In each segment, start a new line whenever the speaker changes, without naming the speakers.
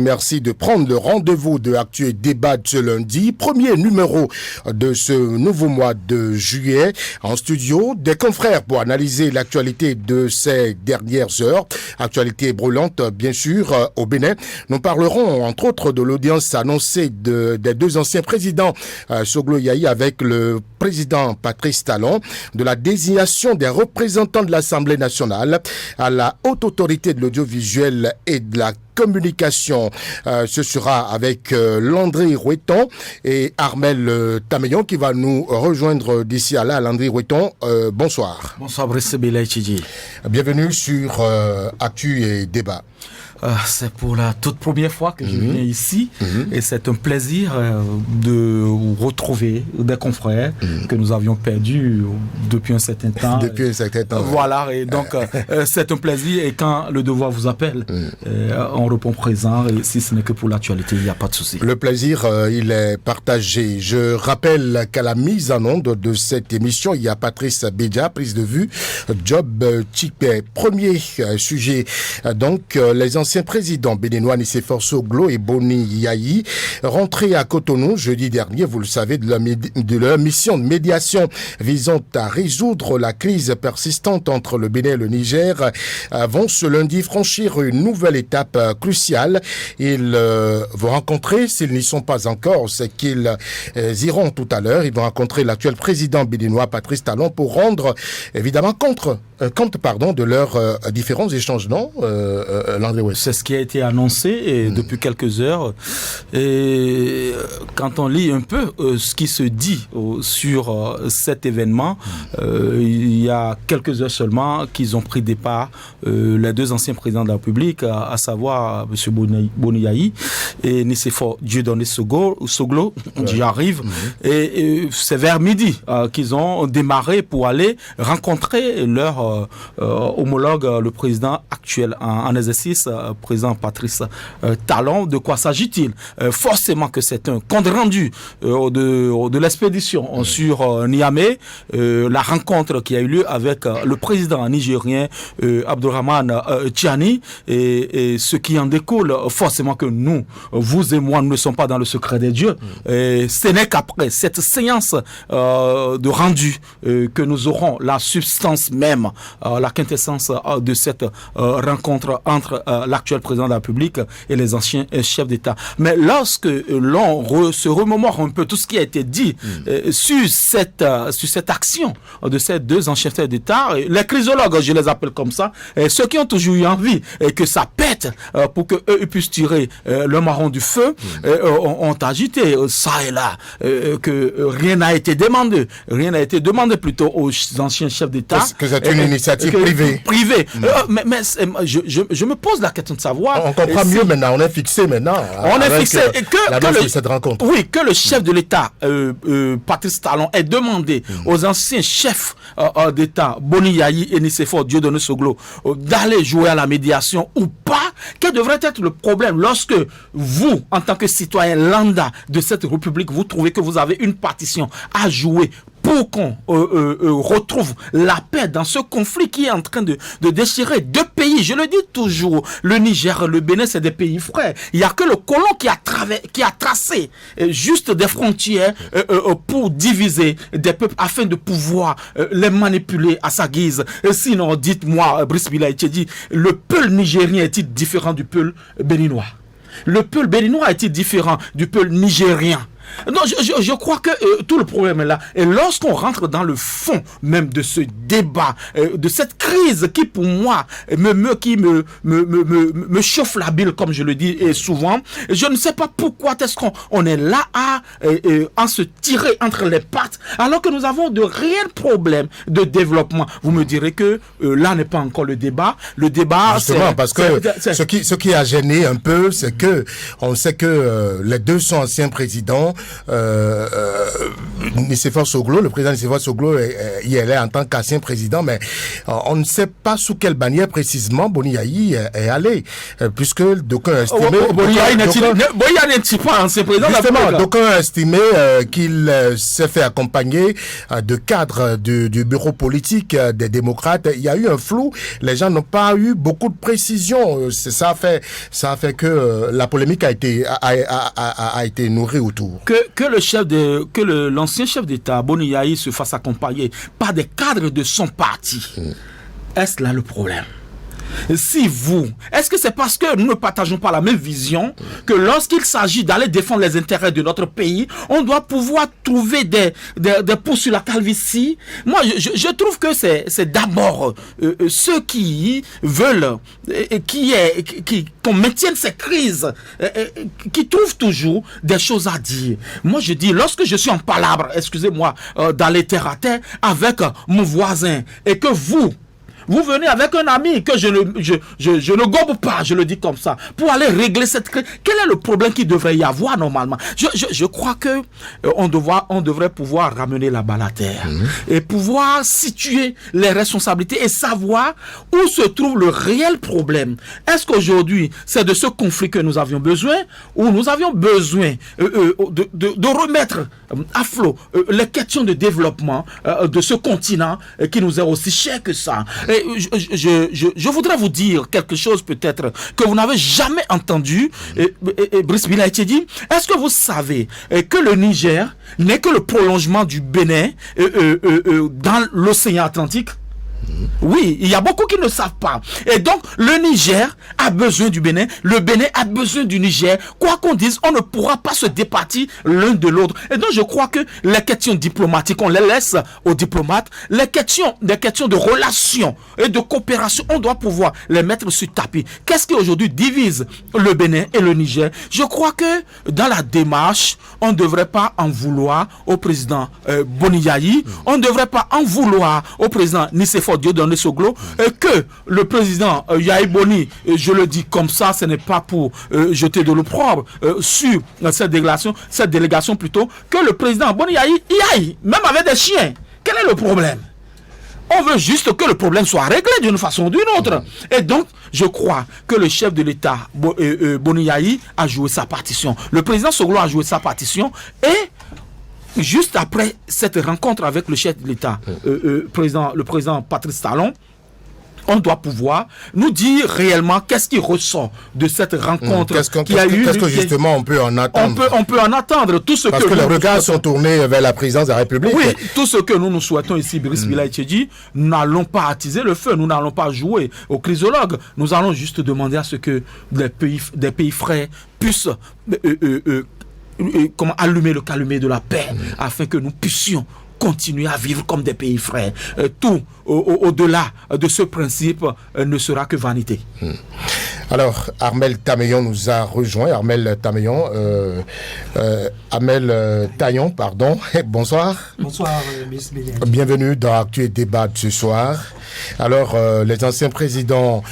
et merci de prendre le rendez-vous de Actu et Débat de ce lundi, premier numéro de ce nouveau mois de juillet. En studio, des confrères pour analyser l'actualité de ces dernières heures. Actualité brûlante, bien sûr, au Bénin. Nous parlerons, entre autres, de l'audience annoncée des deux anciens présidents, Soglo Yayi avec le président Patrice Talon, de la désignation des représentants de l'Assemblée nationale à la haute autorité de l'audiovisuel et de la communication. Ce sera avec Landry Roueton et Armel Tameyon qui va nous rejoindre d'ici à là. Landry Roueton, bonsoir.
Bonsoir Brice Belaïchidji.
Bienvenue sur Actu et Débat.
C'est pour la toute première fois que je viens ici et c'est un plaisir de retrouver des confrères que nous avions perdus depuis un certain temps. Voilà, et donc c'est un plaisir et quand le devoir vous appelle, on répond présent et si ce n'est que pour l'actualité, il n'y a pas de souci.
Le plaisir, il est partagé. Je rappelle qu'à la mise en onde de cette émission, il y a Patrice Bédia, prise de vue, Job Chikpe. Premier sujet, donc les anciens présidents béninois Nicéphore Soglo et Boni Yayi, rentrés à Cotonou jeudi dernier, vous le savez, de leur mission de médiation visant à résoudre la crise persistante entre le Bénin et le Niger, vont ce lundi franchir une nouvelle étape cruciale. Ils vont rencontrer, s'ils n'y sont pas encore, c'est qu'ils iront tout à l'heure, ils vont rencontrer l'actuel président béninois Patrice Talon pour rendre évidemment compte de leurs différents échanges, non, Landry West?
C'est ce qui a été annoncé depuis quelques heures. Et quand on lit un peu ce qui se dit sur cet événement, il y a quelques heures seulement qu'ils ont pris départ les deux anciens présidents de la République, à savoir M. Boni Yayi et Nicéphore Dieudonné Soglo, j'y arrive. Et c'est vers midi qu'ils ont démarré pour aller rencontrer leur homologue, le président actuel en exercice, président Patrice Talon. De quoi s'agit-il? Forcément que c'est un compte rendu de l'expédition sur Niamey, la rencontre qui a eu lieu avec le président nigérien Abdourahmane Tiani et ce qui en découle, forcément que nous, vous et moi, nous ne sommes pas dans le secret des dieux. Ce n'est qu'après cette séance de rendu que nous aurons la substance même, la quintessence de cette rencontre entre l'actuel président de la République et les anciens chefs d'État. Mais lorsque l'on se remémore un peu tout ce qui a été dit sur cette action de ces deux anciens chefs d'État, les chrysologues, je les appelle comme ça, ceux qui ont toujours eu envie que ça pète pour qu'eux puissent tirer le marron du feu, ont agité ça et là, que rien n'a été demandé. Rien n'a été demandé plutôt aux anciens chefs d'État.
Que c'est une initiative privée.
Mais je me pose la question de savoir.
On comprend mieux maintenant, on est fixé maintenant.
On est fixé
que cette rencontre.
Oui, que le chef de l'État, Patrice Talon, ait demandé aux anciens chefs d'État, Boni Yayi et Nicéphore Dieudonné Soglo, d'aller jouer à la médiation ou pas. Quel devrait être le problème lorsque vous, en tant que citoyen lambda de cette République, vous trouvez que vous avez une partition à jouer pour qu'on retrouve la paix dans ce conflit qui est en train de déchirer deux pays. Je le dis toujours, le Niger et le Bénin, c'est des pays frères. Il n'y a que le colon qui a tracé juste des frontières pour diviser des peuples afin de pouvoir les manipuler à sa guise. Sinon, dites-moi, Brice Belaïchidji, le peuple nigérien est-il différent du peuple béninois? Le peuple béninois est-il différent du peuple nigérien? Non, je crois que tout le problème est là. Et lorsqu'on rentre dans le fond même de ce débat, de cette crise qui pour moi me chauffe la bile, comme je le dis et souvent, je ne sais pas pourquoi est-ce qu'on est là à se tirer entre les pattes alors que nous avons de réels problèmes de développement. Vous me direz que là n'est pas encore le débat. Le débat,
justement, parce que ce qui a gêné un peu, c'est que on sait que les deux sont anciens présidents. Nicéphore Soglo, le président Nicéphore Soglo, y est en tant qu'ancien président, mais on ne sait pas sous quelle bannière précisément Boni Yayi est allé, puisque d'aucuns estimaient...
Boni Yayi n'est pas ancien président.
Justement, d'aucuns estimaient qu'il s'est fait accompagner de cadres du bureau politique des démocrates. Il y a eu un flou, les gens n'ont pas eu beaucoup de précision. Ça a fait que la polémique a été nourrie autour.
Que l'ancien chef d'État, Boni Yayi, se fasse accompagner par des cadres de son parti, est-ce là le problème? Est-ce que c'est parce que nous ne partageons pas la même vision que lorsqu'il s'agit d'aller défendre les intérêts de notre pays, on doit pouvoir trouver des poux sur la calvitie? Moi, je trouve que c'est d'abord ceux qui veulent qu'on maintienne ces crises, qui trouvent toujours des choses à dire. Moi, je dis, lorsque je suis en palabre, excusez-moi, dans les terre à terre, avec mon voisin, et que vous venez avec un ami que je ne gobe pas, je le dis comme ça, pour aller régler cette crise. Quel est le problème qu'il devrait y avoir normalement? Je crois que on devrait pouvoir ramener la balle à terre et pouvoir situer les responsabilités et savoir où se trouve le réel problème. Est-ce qu'aujourd'hui, c'est de ce conflit que nous avions besoin, ou nous avions besoin de remettre à flot les questions de développement de ce continent qui nous est aussi cher que ça? Et je voudrais vous dire quelque chose peut-être que vous n'avez jamais entendu, Brice Bilaïti dit. Est-ce que vous savez que le Niger n'est que le prolongement du Bénin dans l'océan Atlantique? Oui, il y a beaucoup qui ne savent pas. Et donc, le Niger a besoin du Bénin, le Bénin a besoin du Niger. Quoi qu'on dise, on ne pourra pas se départir l'un de l'autre. Et donc, je crois que les questions diplomatiques, on les laisse aux diplomates. Les questions de relations et de coopération, on doit pouvoir les mettre sur tapis. Qu'est-ce qui aujourd'hui divise le Bénin et le Niger? Je crois que dans la démarche, on ne devrait pas en vouloir au président Boni Yayi, on ne devrait pas en vouloir au président Nicéphore Dieudonné Soglo, que le président Yayi Boni, je le dis comme ça, ce n'est pas pour jeter de l'opprobre sur cette délégation plutôt, que le président Boni Yayi y aille, même avec des chiens. Quel est le problème? On veut juste que le problème soit réglé d'une façon ou d'une autre. Et donc, je crois que le chef de l'État, Boni Yayi, a joué sa partition. Le président Soglo a joué sa partition. Et juste après cette rencontre avec le chef de l'État, le président Patrice Talon, on doit pouvoir nous dire réellement qu'est-ce qui ressort de cette rencontre qui a eu.
Qu'est-ce que justement on peut en attendre?
On peut en attendre tout ce
Parce que les regards sont tournés vers la présidence de la République.
Oui, tout ce que nous souhaitons ici, Brice Bilaïti, nous n'allons pas attiser le feu, nous n'allons pas jouer au chrysologue. Nous allons juste demander à ce que des pays frères puissent allumer le calumet de la paix afin que nous puissions continuer à vivre comme des pays frères. Tout au-delà de ce principe ne sera que vanité.
Alors, Armel Tameyon nous a rejoint. Armel Taillon, pardon. Bonsoir.
Bonsoir, Miss Bélier.
Bienvenue dans Actu et Débat de ce soir. Alors, les anciens présidents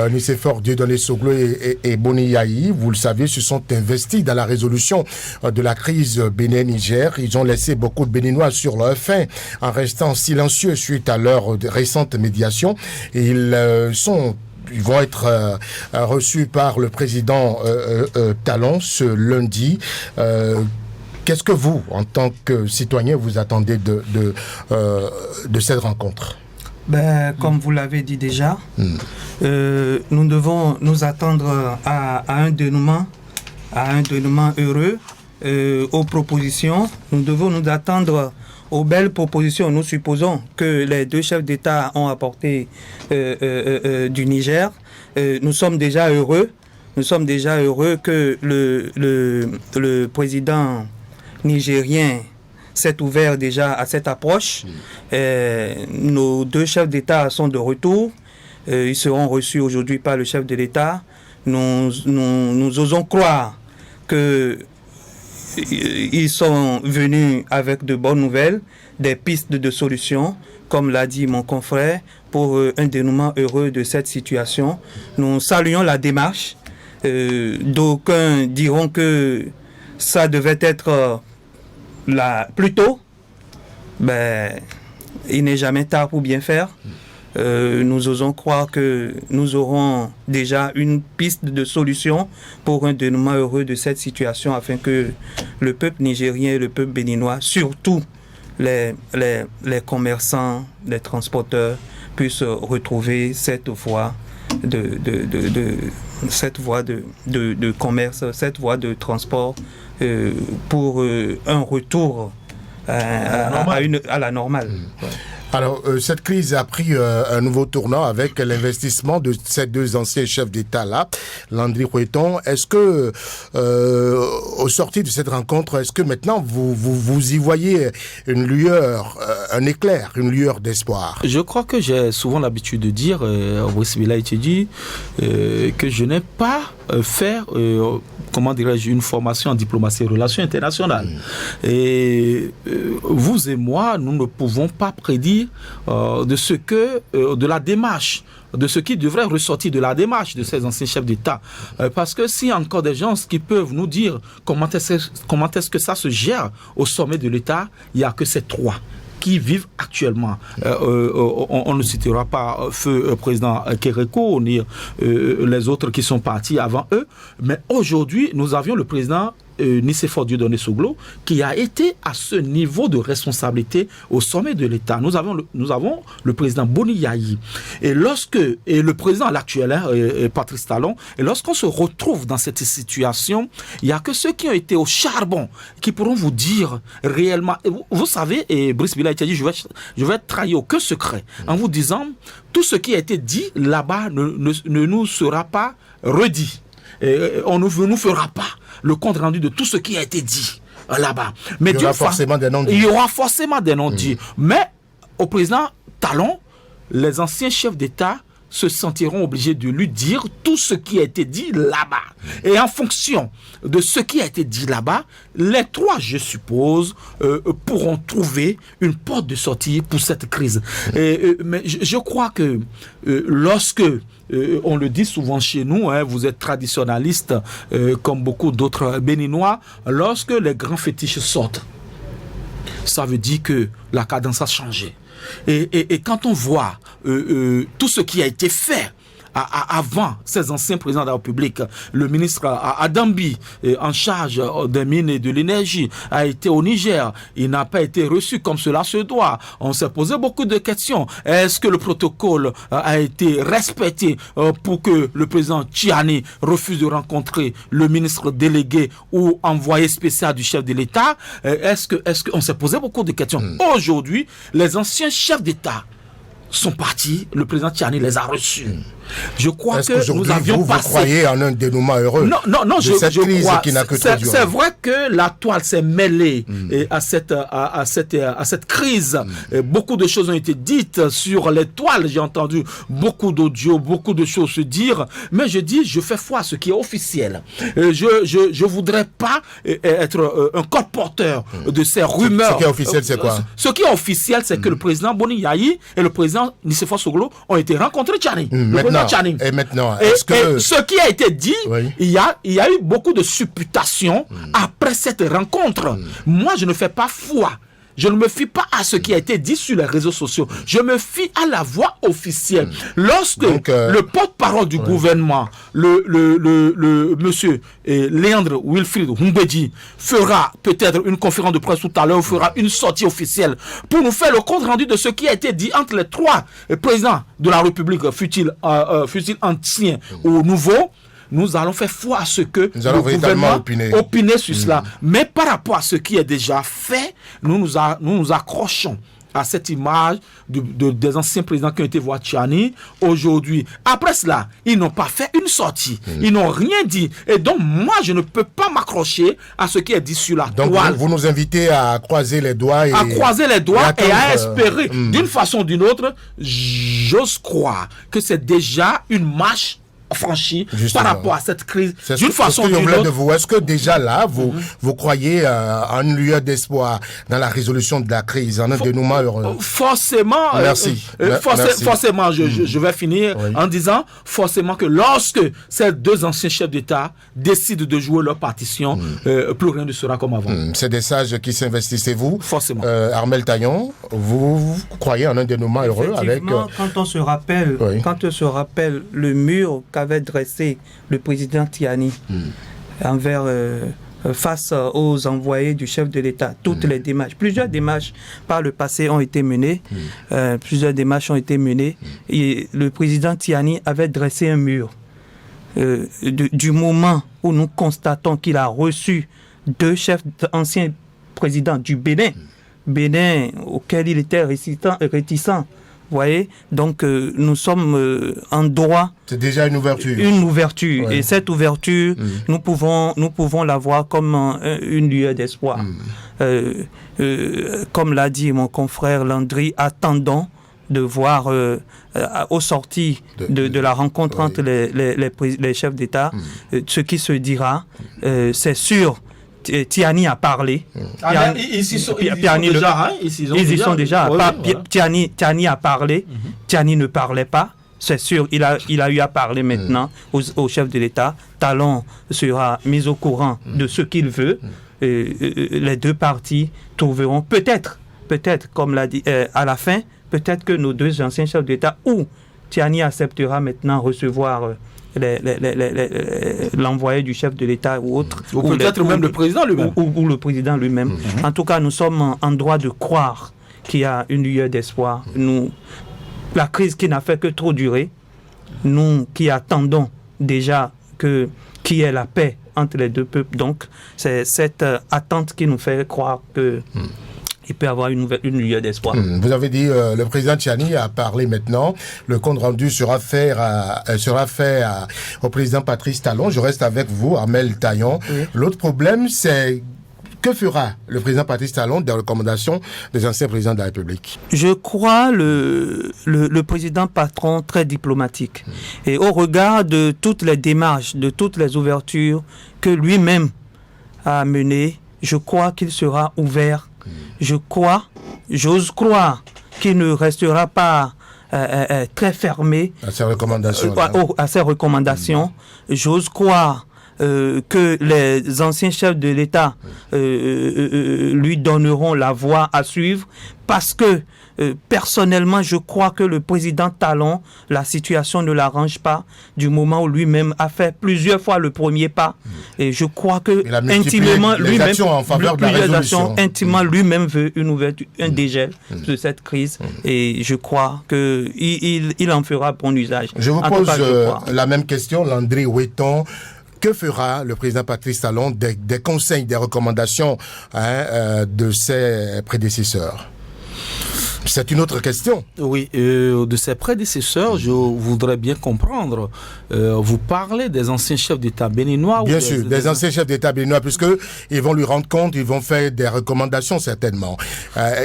Nicéphore Dieudonné Soglo et Boni Yayi, vous le savez, se sont investis dans la résolution de la crise Bénin-Niger. Ils ont laissé beaucoup de Béninois sur leur faim en restant silencieux suite à leur récente médiation. Et ils vont être reçus par le président Talon ce lundi. Qu'est-ce que vous, en tant que citoyen, vous attendez de cette rencontre?
Comme vous l'avez dit déjà, nous devons nous attendre à un dénouement heureux aux propositions. Nous devons nous attendre aux belles propositions. Nous supposons que les deux chefs d'État ont apporté du Niger. Nous sommes déjà heureux. Nous sommes déjà heureux que le président nigérien s'est ouvert déjà à cette approche. Nos deux chefs d'État sont de retour. Ils seront reçus aujourd'hui par le chef de l'État. Nous osons croire que ils sont venus avec de bonnes nouvelles, des pistes de solutions, comme l'a dit mon confrère, pour un dénouement heureux de cette situation. Nous saluons la démarche. D'aucuns diront que ça devait être plus tôt, il n'est jamais tard pour bien faire. Nous osons croire que nous aurons déjà une piste de solution pour un dénouement heureux de cette situation afin que le peuple nigérien et le peuple béninois, surtout les commerçants, les transporteurs, puissent retrouver cette voie de commerce, cette voie de transport pour un retour à la normale. Ouais.
Alors, cette crise a pris un nouveau tournant avec l'investissement de ces deux anciens chefs d'État-là, Landry Cueton. Est-ce que, au sortir de cette rencontre, est-ce que maintenant vous y voyez une lueur, un éclair, une lueur d'espoir?
Je crois que j'ai souvent l'habitude de dire, Brice Bilaï-Tchedi, que je n'ai pas faire, comment dirais-je, une formation en diplomatie et relations internationales. Et vous et moi, nous ne pouvons pas prédire de la démarche, de ce qui devrait ressortir de la démarche de ces anciens chefs d'État. Parce que s'il y a encore des gens qui peuvent nous dire comment est-ce que ça se gère au sommet de l'État, il n'y a que ces trois qui vivent actuellement. On ne citera pas feu président Kérékou ni les autres qui sont partis avant eux, mais aujourd'hui, nous avions le président Nicéphore Dieudonné Soglo qui a été à ce niveau de responsabilité au sommet de l'État. Nous avons le président Boni Yayi et le président l'actuel, Patrice Talon, et lorsqu'on se retrouve dans cette situation, il n'y a que ceux qui ont été au charbon qui pourront vous dire réellement. Vous savez, et Brice Bilaï-Tchedi, je vais trahir aucun secret en vous disant tout ce qui a été dit là-bas ne nous sera pas redit. On ne nous fera pas le compte rendu de tout ce qui a été dit là-bas. Mais
il y aura forcément des non-dits.
Il y aura forcément des non-dits. Mais au président Talon, les anciens chefs d'État se sentiront obligés de lui dire tout ce qui a été dit là-bas. Et en fonction de ce qui a été dit là-bas, les trois, je suppose, pourront trouver une porte de sortie pour cette crise. Mais je crois que lorsque, on le dit souvent chez nous, vous êtes traditionnaliste comme beaucoup d'autres Béninois, lorsque les grands fétiches sortent, ça veut dire que la cadence a changé. Et quand on voit tout ce qui a été fait avant ces anciens présidents de la République, le ministre Adambi, en charge des mines et de l'énergie, a été au Niger. Il n'a pas été reçu comme cela se doit. On s'est posé beaucoup de questions. Est-ce que le protocole a été respecté pour que le président Tchiani refuse de rencontrer le ministre délégué ou envoyé spécial du chef de l'État? On s'est posé beaucoup de questions. Aujourd'hui, les anciens chefs d'État sont partis, le président Tchiani les a reçus. Je crois que nous avions passé...
Vous croyez en un dénouement heureux?
Non, je crois. Qui n'a que c'est vrai que la toile s'est mêlée à cette crise. Beaucoup de choses ont été dites sur les toiles. J'ai entendu beaucoup d'audio, beaucoup de choses se dire. Mais je fais foi à ce qui est officiel. Je voudrais pas être un colporteur de ces rumeurs.
Ce qui est officiel, c'est quoi?
Ce qui est officiel, c'est que le président Boni Yayi et le président Nicéphore Soglo ont été rencontrés Tchani.
Et maintenant, est-ce que...
Et ce qui a été dit, oui. il y a eu beaucoup de supputations après cette rencontre. Moi, je ne fais pas foi. Je ne me fie pas à ce qui a été dit sur les réseaux sociaux. Je me fie à la voix officielle. Lorsque le porte-parole du gouvernement, le monsieur Léandre Wilfried Humbedi, fera peut-être une conférence de presse tout à l'heure, fera une sortie officielle pour nous faire le compte rendu de ce qui a été dit entre les trois présidents de la République, fut-il ancien ou nouveau. Nous allons faire foi à ce que le gouvernement opine sur cela. Mais par rapport à ce qui est déjà fait, nous nous accrochons à cette image des anciens présidents qui ont été voir Tchiani. Aujourd'hui, après cela, ils n'ont pas fait une sortie. Ils n'ont rien dit. Et donc, moi, je ne peux pas m'accrocher à ce qui est dit sur la toile.
Donc, vous nous invitez à croiser les doigts et
à espérer. D'une façon ou d'une autre, j'ose croire que c'est déjà une marche franchi
Justement.
par rapport à cette crise d'une façon
ou d'une
autre.
Est-ce que déjà là, vous croyez en une lueur d'espoir dans la résolution de la crise, en un dénouement heureux?
Forcément.
Merci.
Forcément, je vais finir en disant forcément que lorsque ces deux anciens chefs d'État décident de jouer leur partition, plus rien ne sera comme avant.
C'est des sages qui s'investissent. Et vous,
forcément.
Armel Taillon, vous croyez en un dénouement heureux avec...
Quand on se rappelle le mur qu'avait dressé le président Tiani face aux envoyés du chef de l'État, toutes les démarches, plusieurs démarches par le passé ont été menées, et le président Tiani avait dressé un mur. Du moment où nous constatons qu'il a reçu deux anciens présidents du Bénin auquel il était réticent. Vous voyez, donc nous sommes en droit.
C'est déjà une ouverture.
Ouais. Et cette ouverture, nous pouvons la voir comme une lueur d'espoir. Comme l'a dit mon confrère Landry, attendons de voir au sorti de la rencontre entre les chefs d'État ce qui se dira. C'est sûr. Tiani a parlé.
Ils y sont déjà.
Tiani a parlé. Tiani ne parlait pas. C'est sûr, il a eu à parler maintenant au chef de l'État. Talon sera mis au courant de ce qu'il veut. Les deux parties trouveront peut-être, comme l'a dit à la fin, peut-être que nos deux anciens chefs d'État ou Tiani acceptera maintenant recevoir l'envoyé du chef de l'État ou autre.
Ou peut-être même le président lui-même.
Ou le président lui-même. En tout cas, nous sommes en droit de croire qu'il y a une lueur d'espoir. La crise qui n'a fait que trop durer, nous qui attendons déjà qu'il y ait la paix entre les deux peuples, donc c'est cette attente qui nous fait croire que il peut y avoir une lueur d'espoir.
Vous avez dit le président Tiani a parlé maintenant. Le compte rendu sera fait au président Patrice Talon. Je reste avec vous, Armel Taillon. L'autre problème, c'est que fera le président Patrice Talon des recommandations des anciens présidents de la République? Je
crois le président patron très diplomatique. Et au regard de toutes les démarches, de toutes les ouvertures que lui-même a menées, je crois qu'il sera ouvert. J'ose croire qu'il ne restera pas très fermé
à ses recommandations.
J'ose croire que les anciens chefs de l'État lui donneront la voie à suivre parce que personnellement, je crois que le président Talon, la situation ne l'arrange pas du moment où lui-même a fait plusieurs fois le premier pas. Et je crois que intimement, lui-même veut une ouverture, un dégel de cette crise. Et je crois qu'il en fera bon usage.
Je vous pose la même question, Landry Ouetton. Que fera le président Patrice Talon des conseils, des recommandations de ses prédécesseurs? C'est une autre question.
Oui, de ses prédécesseurs, je voudrais bien comprendre. Vous parlez des anciens chefs d'État béninois?
Bien sûr, des anciens chefs d'État béninois, puisqu'ils vont lui rendre compte, ils vont faire des recommandations certainement.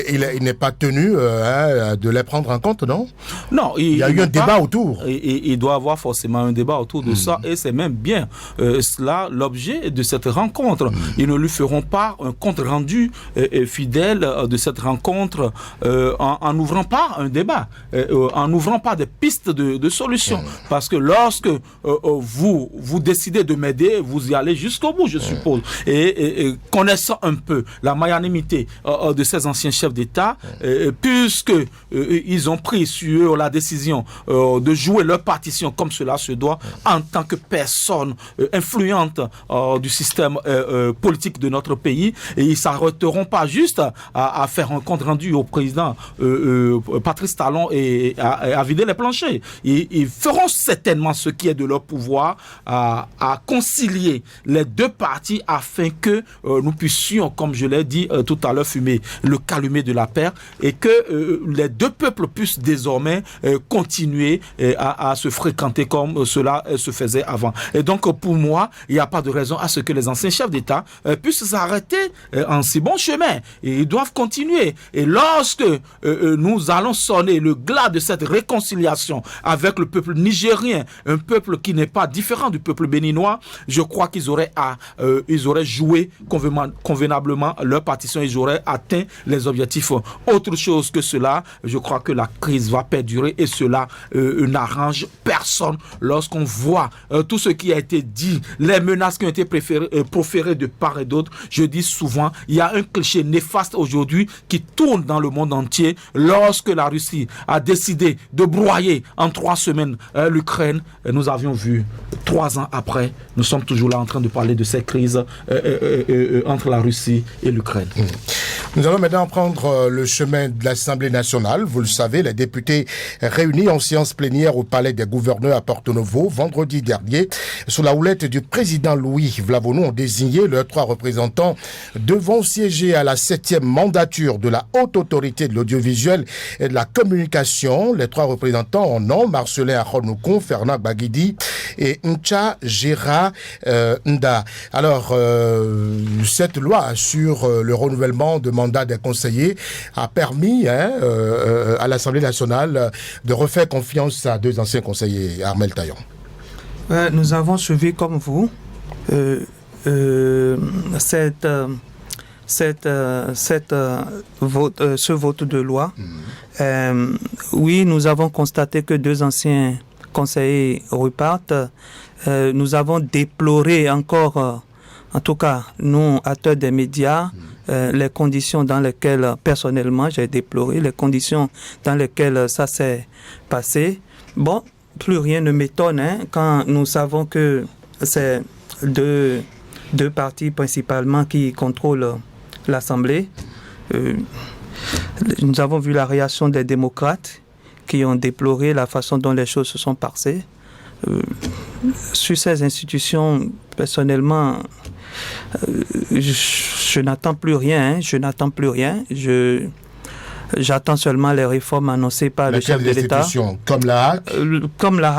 Il n'est pas tenu de les prendre en compte, non?
Non.
Il y a eu un débat autour.
Il doit y avoir forcément un débat autour de ça, et c'est même bien cela l'objet de cette rencontre. Ils ne lui feront pas un compte rendu fidèle de cette rencontre en n'ouvrant pas un débat, en n'ouvrant pas des pistes de solutions. Parce que lorsque vous décidez de m'aider, vous y allez jusqu'au bout, je suppose. Et connaissant un peu la magnanimité de ces anciens chefs d'État, puisque ils ont pris sur eux la décision de jouer leur partition comme cela se doit, en tant que personne influente du système politique de notre pays, et ils ne s'arrêteront pas juste à faire un compte rendu au président Patrice Talon et à vider les planchers. Ils feront certainement ce qui est de leur pouvoir à concilier les deux parties afin que nous puissions, comme je l'ai dit tout à l'heure, fumer le calumet de la paix et que les deux peuples puissent désormais continuer à se fréquenter comme cela se faisait avant. Et donc pour moi, il n'y a pas de raison à ce que les anciens chefs d'État puissent s'arrêter en si bon chemin. Et ils doivent continuer. Et lorsque nous allons sonner le glas de cette réconciliation avec le peuple nigérien, un peuple qui n'est pas différent du peuple béninois, je crois qu'ils auraient joué convenablement leur partition, ils auraient atteint les objectifs. Autre chose que cela, je crois que la crise va perdurer et cela n'arrange personne lorsqu'on voit tout ce qui a été dit, les menaces qui ont été proférées de part et d'autre. Je dis souvent, il y a un cliché néfaste aujourd'hui qui tourne dans le monde entier. Lorsque la Russie a décidé de broyer en 3 semaines l'Ukraine, nous avions vu 3 ans après, nous sommes toujours là en train de parler de cette crise entre la Russie et l'Ukraine.
Nous allons maintenant prendre le chemin de l'Assemblée nationale. Vous le savez, les députés réunis en séance plénière au Palais des gouverneurs à Porto Novo vendredi dernier, sous la houlette du président Louis Vlavonou, ont désigné leurs 3 représentants devant siéger à la 7e mandature de la Haute Autorité de l'Audiovisuel et de la Communication. Les 3 représentants en nom, Marcelin Akhonoukoun, Fernand Baguidi et Ncha Gera Nda. Alors, cette loi sur le renouvellement de mandat des conseillers a permis à l'Assemblée nationale de refaire confiance à 2 anciens conseillers. Armel Taillon.
Nous avons suivi comme vous ce vote de loi. Oui, nous avons constaté que 2 anciens conseillers repartent. Nous avons déploré encore, en tout cas, nous, acteurs des médias, les conditions dans lesquelles, personnellement, j'ai déploré, les conditions dans lesquelles ça s'est passé. Bon, plus rien ne m'étonne quand nous savons que c'est deux partis principalement qui contrôlent l'Assemblée. Nous avons vu la réaction des démocrates qui ont déploré la façon dont les choses se sont passées. Sur ces institutions, personnellement, je n'attends plus rien. J'attends seulement les réformes annoncées par le chef de l'État.
Comme la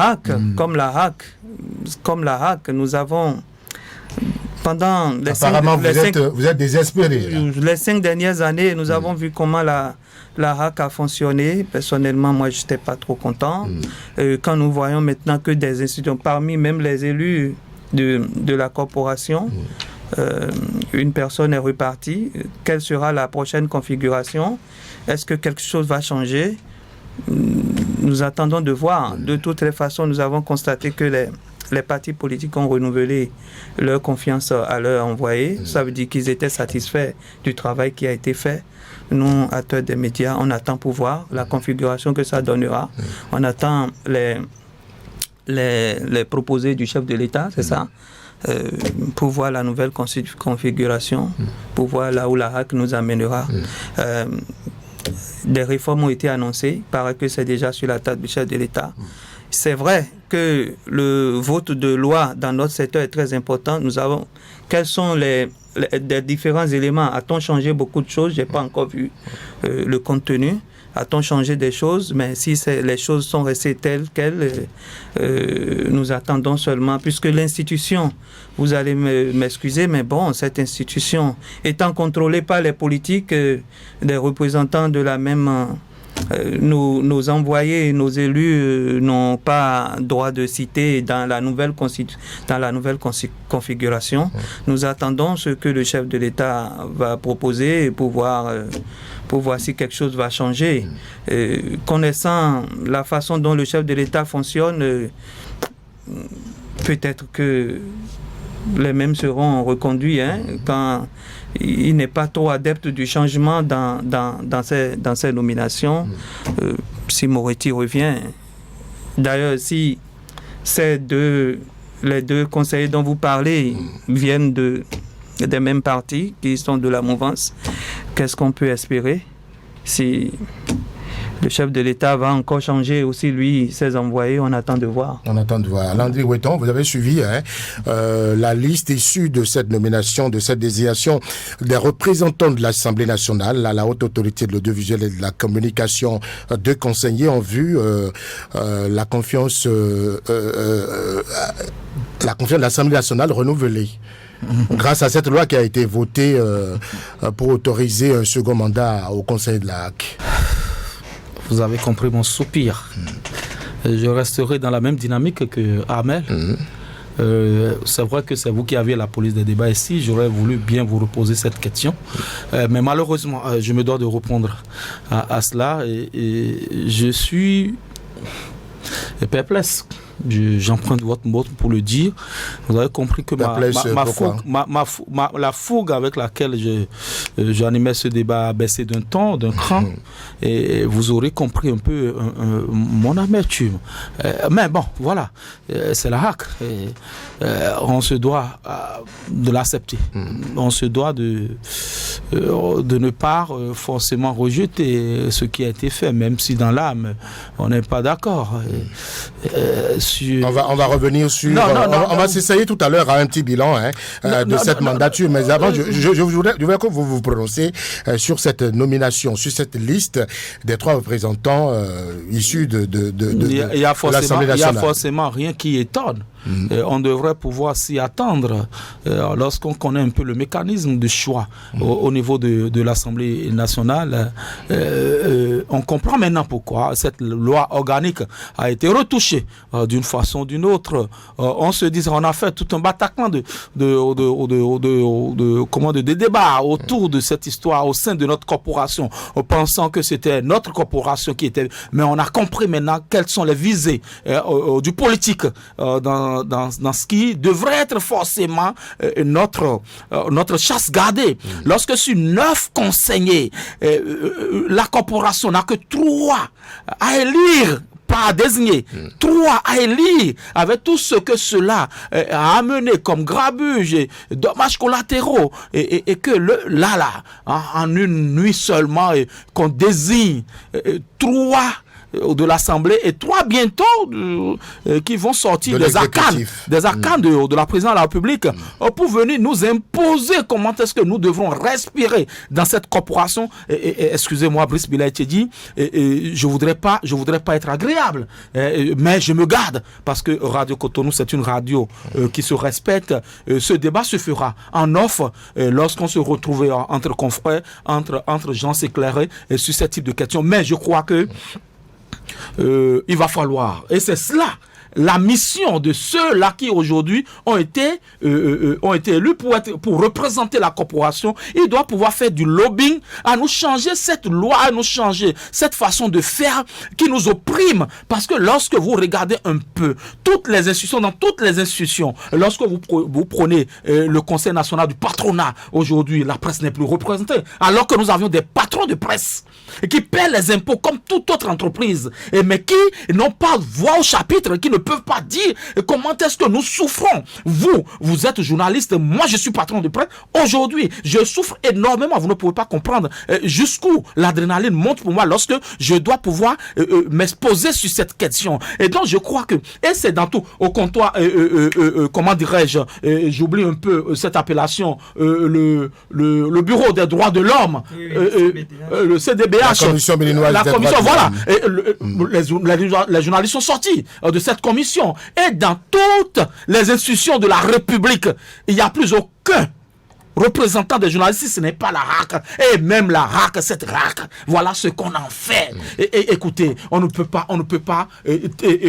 HAC
Comme la HAC, nous avons... Pendant les
Apparemment, vous êtes désespéré.
Les 5 dernières années, nous avons vu comment la HAC a fonctionné. Personnellement, moi, je n'étais pas trop content. Quand nous voyons maintenant que des institutions, parmi même les élus de la corporation, une personne est repartie. Quelle sera la prochaine configuration? Est-ce que quelque chose va changer? Nous attendons de voir. De toutes les façons, nous avons constaté que les partis politiques ont renouvelé leur confiance à leur envoyé. Ça veut dire qu'ils étaient satisfaits du travail qui a été fait. Nous, acteurs des médias, on attend pour voir la configuration que ça donnera. On attend les proposés du chef de l'État, c'est ça, pour voir la nouvelle configuration, pour voir là où la HAC nous amènera. Des réformes ont été annoncées. Il paraît que c'est déjà sur la table du chef de l'État. C'est vrai que le vote de loi dans notre secteur est très important. Nous avons... Quels sont les différents éléments? A-t-on changé beaucoup de choses? Je n'ai pas encore vu le contenu. A-t-on changé des choses? Mais si les choses sont restées telles quelles, nous attendons seulement, puisque l'institution, vous allez m'excuser, mais bon, cette institution étant contrôlée par les politiques, des représentants de la même... nos envoyés, nos élus n'ont pas droit de citer dans la nouvelle configuration. Nous attendons ce que le chef de l'État va proposer pour voir si quelque chose va changer. Connaissant la façon dont le chef de l'État fonctionne, peut-être que les mêmes seront reconduits quand il n'est pas trop adepte du changement dans ces nominations. Si Moretti revient, d'ailleurs, si les 2 conseillers dont vous parlez viennent des mêmes partis qui sont de la mouvance, qu'est-ce qu'on peut espérer si le chef de l'État va encore changer aussi, lui, ses envoyés? On attend de voir.
Landry Ouetton, vous avez suivi la liste issue de cette nomination, de cette désignation des représentants de l'Assemblée nationale à la Haute Autorité de l'Audiovisuel et de la Communication. 2 conseillers ont vu la confiance de l'Assemblée nationale renouvelée. Grâce à cette loi qui a été votée pour autoriser un second mandat au Conseil de la HAC.
vous avez compris mon soupir. Je resterai dans la même dynamique que Armel. C'est vrai que c'est vous qui aviez la police des débats ici. J'aurais voulu bien vous reposer cette question. Mais malheureusement, je me dois de répondre à cela. Et je suis perplexe. J'emprunte votre mot pour le dire. Vous avez compris que la fougue avec laquelle j'animais ce a baissé d'un ton, d'un cran, et vous aurez compris un peu mon amertume. Mais bon, voilà, c'est la hack. On se doit de l'accepter. On se doit de ne pas forcément rejeter ce qui a été fait, même si dans l'âme, on n'est pas d'accord.
On va revenir sur... On va s'essayer tout à l'heure à un petit bilan de cette mandature. Mais avant, je voudrais que vous vous prononcez sur cette nomination, sur cette liste des 3 représentants issus de l'Assemblée nationale.
Il n'y a forcément rien qui étonne. On devrait pouvoir s'y attendre lorsqu'on connaît un peu le mécanisme de choix au niveau de l'Assemblée nationale. On comprend maintenant pourquoi cette loi organique a été retouchée d'une façon ou d'une autre. On se dit, on a fait tout un bataclan de débats autour de cette histoire au sein de notre corporation, pensant que c'était notre corporation qui était... Mais on a compris maintenant quelles sont les visées du politique dans ce qui devrait être forcément notre chasse gardée. Lorsque sur 9 conseillers, la corporation n'a que 3 à élire, pas à désigner, 3 à élire, avec tout ce que cela a amené comme grabuge et dommages collatéraux, et que en une nuit seulement, qu'on désigne 3 de l'Assemblée et 3 bientôt qui vont sortir des arcanes de la présidence de la République pour venir nous imposer comment est-ce que nous devrons respirer dans cette corporation. Excusez-moi, Brice Bilaïtedi, je voudrais pas être agréable, mais je me garde parce que Radio Cotonou, c'est une radio qui se respecte. Ce débat se fera en off lorsqu'on se retrouvera entre confrères, entre gens éclairés sur ce type de questions. Mais je crois que il va falloir, et c'est cela la mission de ceux-là qui aujourd'hui ont été élus pour représenter la corporation. Ils doivent pouvoir faire du lobbying à nous changer cette loi, à nous changer cette façon de faire qui nous opprime. Parce que lorsque vous regardez un peu toutes les institutions, dans toutes les institutions, lorsque vous prenez le Conseil national du patronat, aujourd'hui la presse n'est plus représentée, alors que nous avions des patrons de presse qui paient les impôts comme toute autre entreprise, mais qui n'ont pas voix au chapitre, qui ne peuvent pas dire comment est-ce que nous souffrons. Vous êtes journaliste, moi je suis patron de presse. Aujourd'hui, je souffre énormément. Vous ne pouvez pas comprendre jusqu'où l'adrénaline monte pour moi lorsque je dois pouvoir m'exposer sur cette question. Et donc je crois que, et c'est dans tout, au comptoir, comment dirais-je, j'oublie un peu cette appellation, le Bureau des droits de l'homme, le CDBH,
la commission béninoise,
voilà. Les journalistes sont sortis de cette commission. Et dans toutes les institutions de la République, il n'y a plus aucun représentant des journalistes, si ce n'est pas la RAC. Et même la RAC, cette RAC, voilà ce qu'on en fait. Et écoutez, on ne peut pas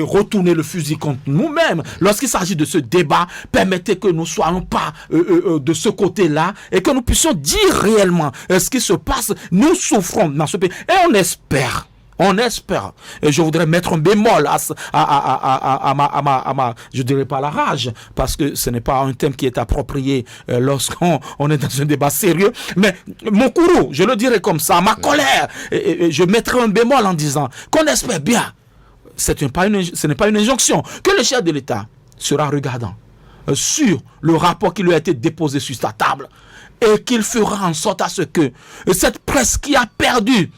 retourner le fusil contre nous-mêmes. Lorsqu'il s'agit de ce débat, permettez que nous ne soyons pas de ce côté-là et que nous puissions dire réellement ce qui se passe. Nous souffrons dans ce pays. Et on espère. Et je voudrais mettre un bémol à ma, je dirais pas la rage, parce que ce n'est pas un thème qui est approprié lorsqu'on est dans un débat sérieux. Mais mon courroux, je le dirais comme ça, ma colère, et je mettrai un bémol en disant qu'on espère bien, ce n'est pas une injonction, que le chef de l'État sera regardant sur le rapport qui lui a été déposé sur sa table et qu'il fera en sorte à ce que cette presse qui a perdu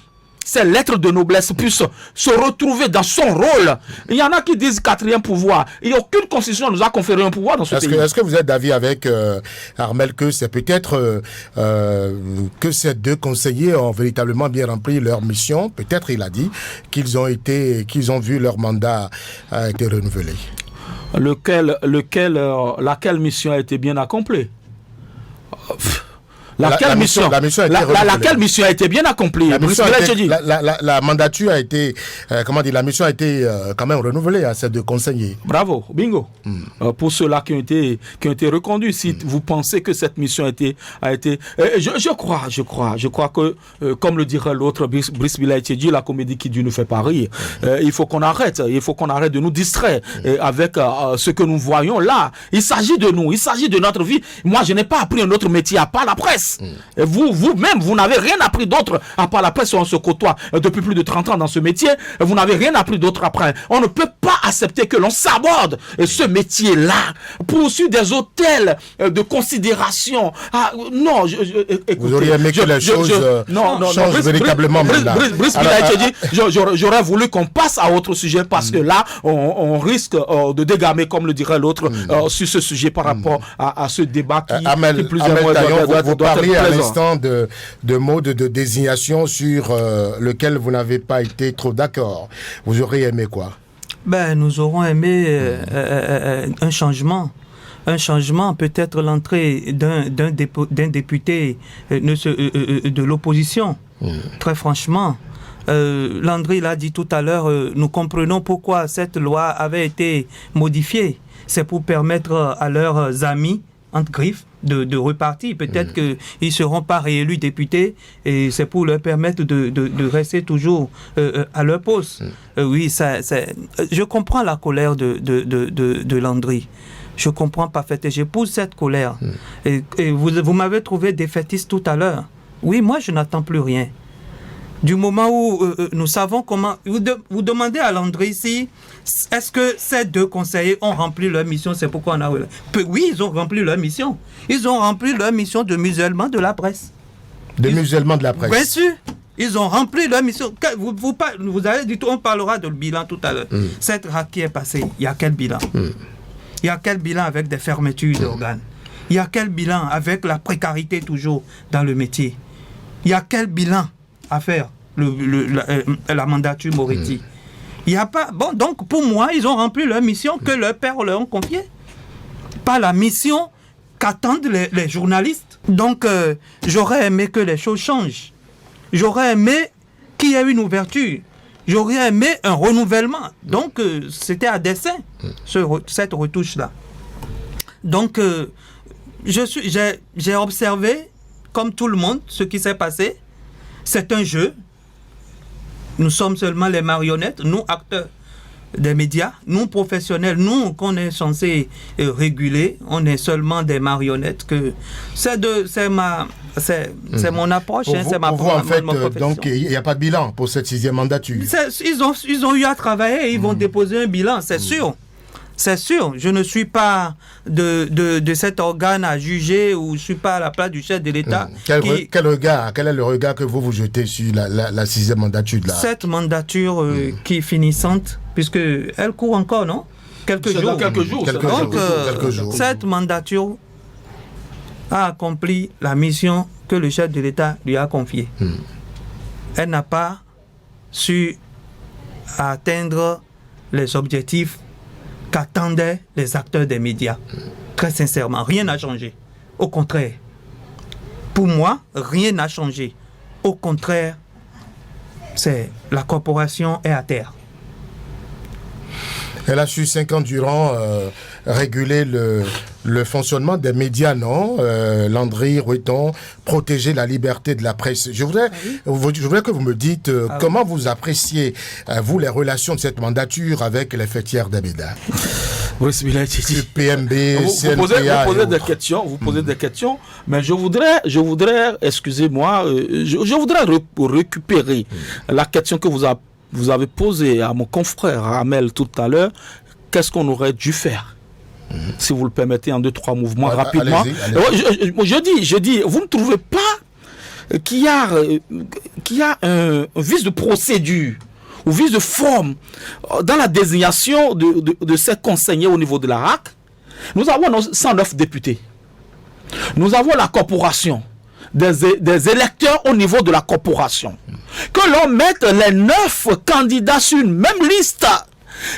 ces lettres de noblesse puissent se retrouver dans son rôle. Il y en a qui disent 4e pouvoir. Il n'y a aucune constitution qui nous a conféré un pouvoir dans ce pays.
Est-ce que vous êtes d'avis avec Armel que c'est peut-être que ces 2 conseillers ont véritablement bien rempli leur mission? Peut-être il a dit qu'ils ont vu leur mandat a été renouvelé.
Laquelle mission a été bien accomplie? Laquelle mission a été bien accomplie.
La mandature a été, la mission a été quand même renouvelée à celle de conseiller.
Bravo, bingo. Pour ceux-là qui ont été reconduits, si vous pensez que cette mission a été, je crois que, comme le dirait l'autre, Brice Bilaïtjedji, la comédie qui Dieu ne fait pas rire. Il faut qu'on arrête de nous distraire avec ce que nous voyons là. Il s'agit de nous, il s'agit de notre vie. Moi, je n'ai pas appris un autre métier à part la presse. Et vous-même, vous n'avez rien appris d'autre à part la presse. On se côtoie depuis plus de 30 ans dans ce métier. Vous n'avez rien appris d'autre après. On ne peut pas accepter que l'on s'aborde ce métier-là pour suivre des hôtels de considération. Non, écoutez,
vous auriez aimé que les choses changent véritablement.
Brice Bilaïtjedji, j'aurais voulu qu'on passe à autre sujet parce que là, on risque de dégamer, comme le dirait l'autre, sur ce sujet par rapport à ce débat qui plus ou moins
vous parliez à l'instant de mots de désignation sur lequel vous n'avez pas été trop d'accord. Vous auriez aimé quoi?
Nous aurons aimé un changement. Un changement, peut-être l'entrée d'un député de l'opposition. Très franchement. Landry l'a dit tout à l'heure, nous comprenons pourquoi cette loi avait été modifiée. C'est pour permettre à leurs amis, entre griffes, de repartir. Peut-être qu'ils ne seront pas réélus députés et c'est pour leur permettre de rester toujours à leur poste. Oui, je comprends la colère de Landry. Je comprends parfaitement. J'épouse cette colère. Et vous m'avez trouvé défaitiste tout à l'heure. Oui, moi, je n'attends plus rien. Du moment où nous savons comment... Vous demandez à Landry si... Est-ce que ces deux conseillers ont rempli leur mission? C'est pourquoi on a... Oui, ils ont rempli leur mission. Ils ont rempli leur mission de musellement de la presse.
Musellement de la presse.
Bien sûr. Ils ont rempli leur mission. Vous avez dit, on parlera de bilan tout à l'heure. Cette RAC qui est passée, il y a quel bilan? Il y a quel bilan avec des fermetures d'organes? Il y a quel bilan avec la précarité toujours dans le métier? Il y a quel bilan à faire la mandature Moretti? Il y a pas... Bon, donc pour moi, ils ont rempli leur mission que leurs pères leur ont confiée. Pas la mission qu'attendent les journalistes. Donc, j'aurais aimé que les choses changent. J'aurais aimé qu'il y ait une ouverture. J'aurais aimé un renouvellement. Donc, c'était à dessein, cette retouche-là. Donc, j'ai observé, comme tout le monde, ce qui s'est passé. C'est un jeu. Nous sommes seulement les marionnettes, nous, acteurs des médias, nous, professionnels, nous, qu'on est censé réguler, on est seulement des marionnettes. C'est mon approche, c'est ma profession.
Donc, il n'y a pas de bilan pour cette 6e mandature.
Ils ont eu à travailler et ils vont déposer un bilan, c'est sûr. C'est sûr, je ne suis pas de cet organe à juger ou je ne suis pas à la place du chef de l'État.
Quel est le regard que vous jetez sur la 6e mandature là?
Cette mandature qui est finissante, puisqu'elle court encore, non? Quelques jours. Cette mandature a accompli la mission que le chef de l'État lui a confiée. Elle n'a pas su atteindre les objectifs qu'attendaient les acteurs des médias. Très sincèrement, rien n'a changé. Au contraire, pour moi, rien n'a changé. Au contraire, la corporation est à terre.
Elle a su 5 ans durant réguler le fonctionnement des médias, non? Landry, Roueton, protéger la liberté de la presse. Je voudrais que vous me dites comment vous appréciez, vous, les relations de cette mandature avec les fêtières des médias.
Le
PMB,
vous posez des questions, mais je voudrais, excusez-moi, je voudrais récupérer la question que vous avez posée à mon confrère Amel tout à l'heure. Qu'est-ce qu'on aurait dû faire? Si vous le permettez, en 2-3 mouvements rapidement. Allez-y. Je dis, vous ne trouvez pas qu'il y a un vice de procédure ou vice de forme dans la désignation de ces conseillers au niveau de la RAC? Nous avons 109 députés. Nous avons la corporation, des électeurs au niveau de la corporation. Que l'on mette les 9 candidats sur une même liste,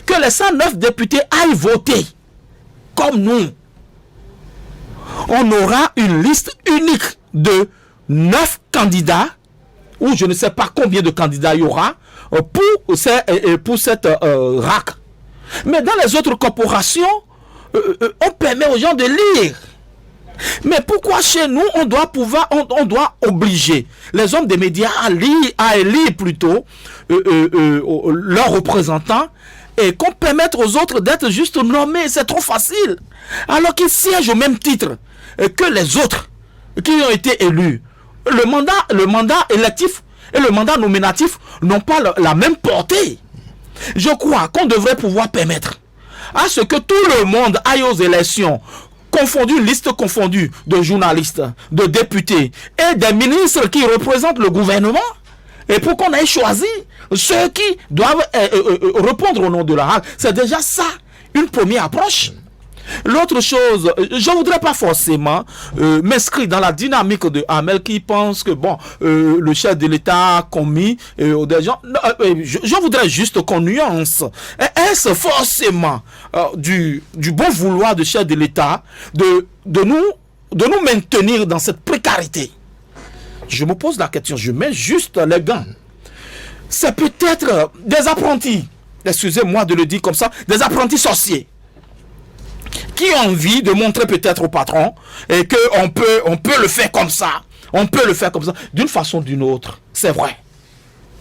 que les 109 députés aillent voter comme nous. On aura une liste unique de 9 candidats, ou je ne sais pas combien de candidats il y aura, pour cette RAC. Mais dans les autres corporations, on permet aux gens de lire. Mais pourquoi chez nous, on doit obliger les hommes des médias à élire plutôt leurs représentants et qu'on permette aux autres d'être juste nommés? C'est trop facile. Alors qu'ils siègent au même titre que les autres qui ont été élus. Le mandat électif et le mandat nominatif n'ont pas la même portée. Je crois qu'on devrait pouvoir permettre à ce que tout le monde aille aux élections, liste confondue de journalistes, de députés et des ministres qui représentent le gouvernement, et pour qu'on aille choisir ceux qui doivent répondre au nom de la RAC. C'est déjà ça, une première approche. L'autre chose, je ne voudrais pas forcément m'inscrire dans la dynamique de Hamel qui pense que le chef de l'État a commis des gens. Je voudrais juste qu'on nuance. Est-ce forcément du bon vouloir du chef de l'État de nous maintenir dans cette précarité? Je me pose la question, je mets juste les gants. C'est peut-être des apprentis, excusez-moi de le dire comme ça, des apprentis sorciers, qui ont envie de montrer peut-être au patron et qu'on peut le faire comme ça. On peut le faire comme ça, d'une façon ou d'une autre. C'est vrai.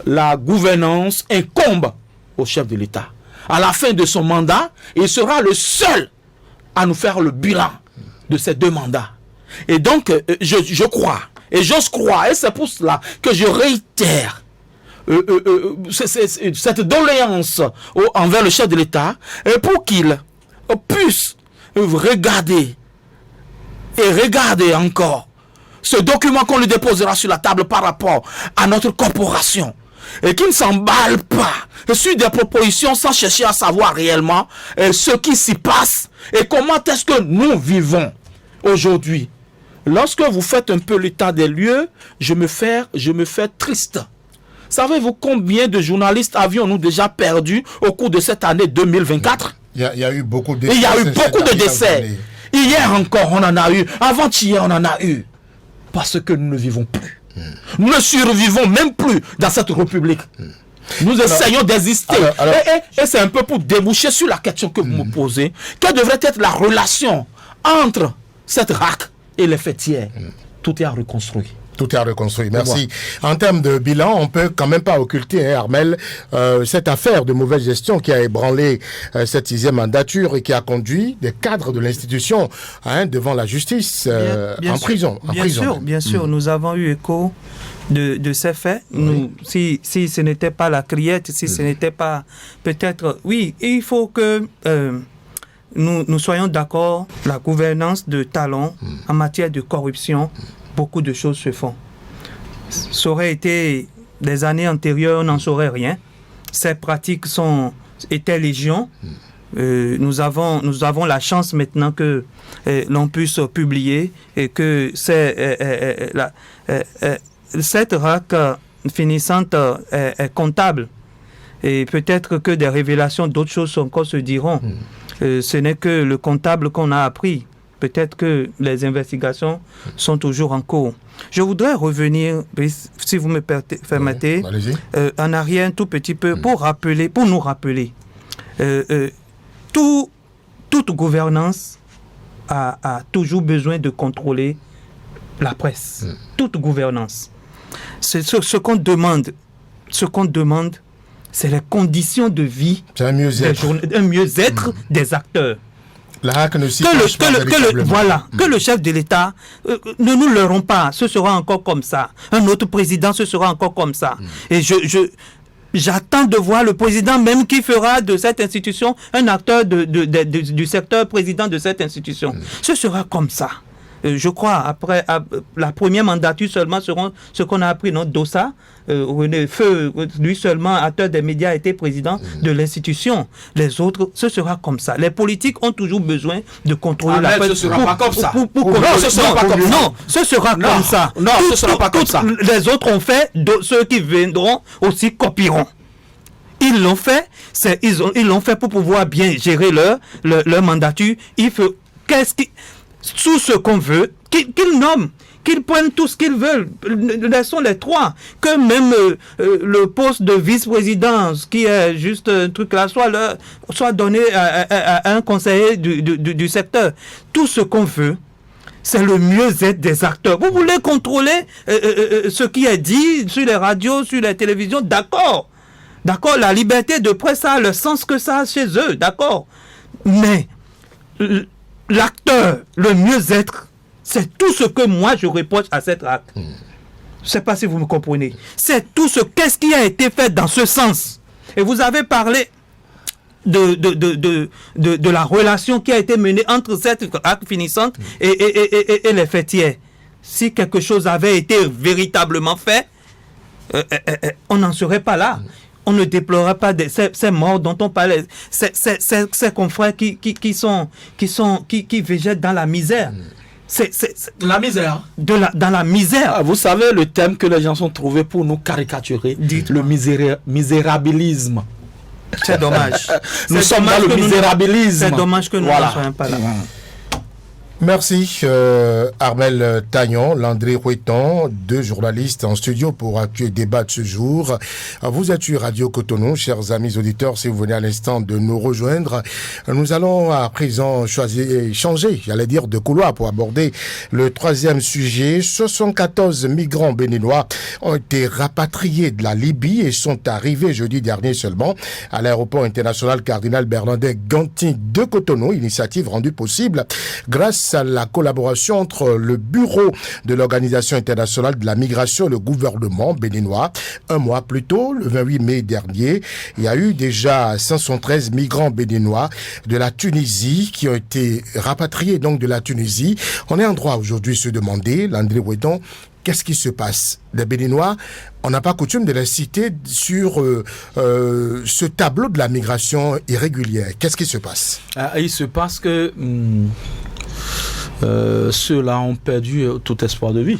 La gouvernance incombe au chef de l'État. À la fin de son mandat, il sera le seul à nous faire le bilan de ces 2 mandats. Et donc, je crois, et j'ose croire, et c'est pour cela que je réitère cette doléance envers le chef de l'État, pour qu'il puisse regarder encore ce document qu'on lui déposera sur la table par rapport à notre corporation, et qu'il ne s'emballe pas sur des propositions sans chercher à savoir réellement ce qui s'y passe et comment est-ce que nous vivons aujourd'hui. Lorsque vous faites un peu l'état des lieux, je me fais triste. Savez-vous combien de journalistes avions-nous déjà perdus au cours de cette année 2024?
Il y a eu beaucoup de décès.
Il y a eu beaucoup de décès. Hier encore, on en a eu. Avant-hier, on en a eu. Parce que nous ne vivons plus. Nous ne survivons même plus dans cette République. Nous essayons d'exister. Et c'est un peu pour déboucher sur la question que vous me posez. Quelle devrait être la relation entre cette RAC et les fêtières? Tout est à reconstruire.
Tout est à reconstruire. Merci. En termes de bilan, on peut quand même pas occulter, Armel, cette affaire de mauvaise gestion qui a ébranlé cette 6e mandature et qui a conduit des cadres de l'institution devant la justice en prison.
Bien sûr, nous avons eu écho de ces faits. Oui. Si ce n'était pas la criette, si ce n'était pas peut-être... Oui, il faut que... Nous soyons d'accord, la gouvernance de talent en matière de corruption, beaucoup de choses se font. Ça aurait été des années antérieures, on n'en saurait rien. Ces pratiques étaient légion. Nous avons la chance maintenant que l'on puisse publier et que cette RAC finissante est comptable. Et peut-être que des révélations d'autres choses encore se diront. Ce n'est que le comptable qu'on a appris. Peut-être que les investigations sont toujours en cours. Je voudrais revenir, si vous me permettez, en arrière un tout petit peu pour nous rappeler. Toute gouvernance a toujours besoin de contrôler la presse. Toute gouvernance. Ce qu'on demande, c'est les conditions de vie,
un
mieux-être des acteurs.
La RAC ne s'y cache pas véritablement.
Que le chef de l'État, ne nous leurrons pas, ce sera encore comme ça. Un autre président, ce sera encore comme ça. Et j'attends de voir le président même qui fera de cette institution un acteur du secteur président de cette institution. Ce sera comme ça. Je crois, après la première mandature seulement, ce qu'on a appris, non, Dossa, René Feu, lui seulement, acteur des médias, a été président de l'institution. Les autres, ce sera comme ça. Les politiques ont toujours besoin de contrôler la presse.
Ce ne sera pas comme ça.
Non, ce sera comme ça.
Non, ce ne sera pas comme ça.
Les autres ont fait, ceux qui viendront aussi copieront. Ils l'ont fait, ils l'ont fait pour pouvoir bien gérer leur mandature. Tout ce qu'on veut, qu'ils nomment, qu'ils prennent tout ce qu'ils veulent. Laissons les trois. Que même le poste de vice-présidence, qui est juste un truc là, soit donné à un conseiller du secteur. Tout ce qu'on veut, c'est le mieux-être des acteurs. Vous voulez contrôler ce qui est dit sur les radios, sur les télévisions, d'accord. D'accord, la liberté de presse, ça a le sens que ça a chez eux, d'accord. Mais l'acteur, le mieux-être, c'est tout ce que moi je reproche à cet acte. Je ne sais pas si vous me comprenez. C'est qu'est-ce qui a été fait dans ce sens. Et vous avez parlé de la relation qui a été menée entre cette acte finissante et les fêtières. Si quelque chose avait été véritablement fait, on n'en serait pas là. On ne déplorerait pas ces morts dont on parlait, ces confrères qui végètent dans la misère.
La misère.
Dans la misère.
Vous savez le thème que les gens ont trouvé pour nous caricaturer, le misérabilisme.
C'est dommage.
Nous sommes dans le misérabilisme.
C'est dommage que nous ne soyons pas là.
Merci Armel Tagnon, Landry Rouetan, deux journalistes en studio pour Actu et Débat de ce jour. Vous êtes sur Radio Cotonou, chers amis auditeurs, si vous venez à l'instant de nous rejoindre. Nous allons à présent changer, j'allais dire, de couloir pour aborder le troisième sujet. 74 migrants béninois ont été rapatriés de la Libye et sont arrivés jeudi dernier seulement à l'aéroport international Cardinal Bernardin Ganti de Cotonou, initiative rendue possible grâce à la collaboration entre le bureau de l'Organisation internationale de la migration et le gouvernement béninois. Un mois plus tôt, le 28 mai dernier, il y a eu déjà 513 migrants béninois de la Tunisie qui ont été rapatriés donc de la Tunisie. On est en droit aujourd'hui de se demander, Landry Rouetan, qu'est-ce qui se passe? Les Béninois, on n'a pas coutume de les citer sur ce tableau de la migration irrégulière. Qu'est-ce qui se passe?
Il se passe que ceux-là ont perdu tout espoir de vie.